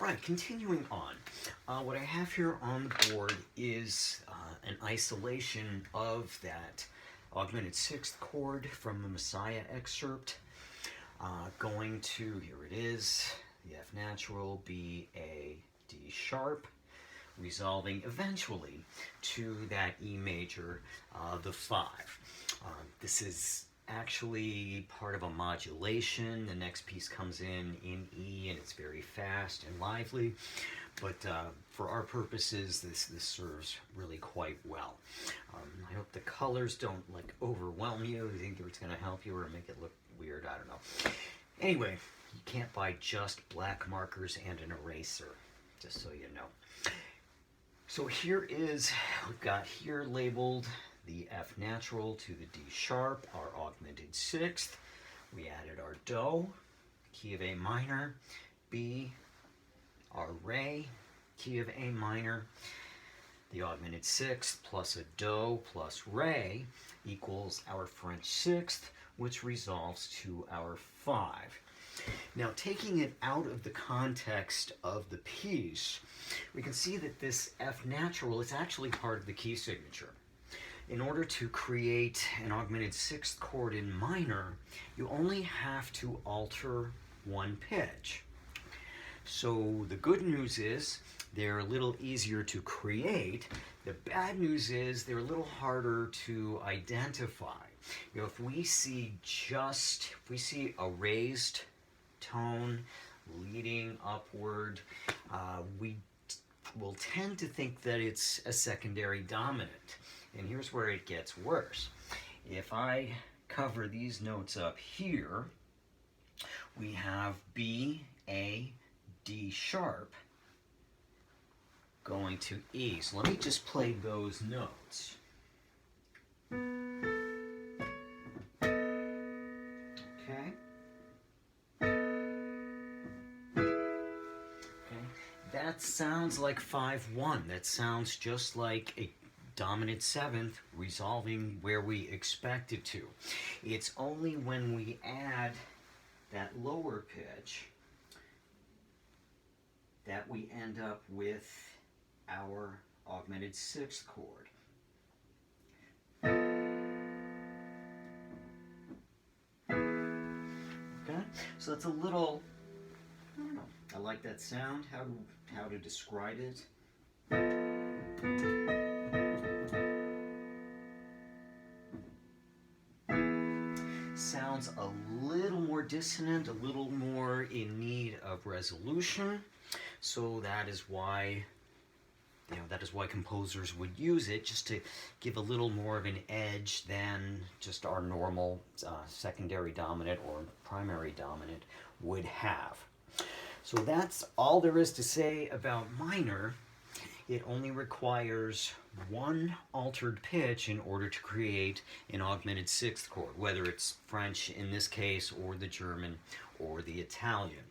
Right, continuing on. What I have here on the board is an isolation of that augmented sixth chord from the Messiah excerpt, going to, here it is, the F natural, B, A, D sharp, resolving eventually to that E major, the 5. This is actually part of a modulation. The next piece comes in E, and it's very fast and lively, but for our purposes this serves really quite well. I hope the colors don't like overwhelm you. I think it's going to help you or make it look weird, I don't know. Anyway, you can't buy just black markers and an eraser, just so you know. So here is, we've got here labeled the F natural to the D sharp, our augmented sixth. We added our do, key of A minor, B, our re, key of A minor. The augmented sixth plus a do plus re equals our French sixth, which resolves to our 5. Now, taking it out of the context of the piece, we can see that this F natural is actually part of the key signature. In order to create an augmented sixth chord in minor, you only have to alter one pitch. So the good news is they're a little easier to create. The bad news is they're a little harder to identify. You know, if we see a raised tone leading upward, we will tend to think that it's a secondary dominant. And here's where it gets worse. If I cover these notes up here, we have B, A, D sharp going to E. So let me just play those notes. Okay. That sounds like 5-1. That sounds just like a dominant seventh resolving where we expect it to. It's only when we add that lower pitch that we end up with our augmented sixth chord. Okay, so it's a little, I don't know, I like that sound, how to describe it. Sounds a little more dissonant, a little more in need of resolution. So that is why, composers would use it, just to give a little more of an edge than just our normal secondary dominant or primary dominant would have. So that's all there is to say about minor. It only requires one altered pitch in order to create an augmented sixth chord, whether it's French in this case, or the German, or the Italian.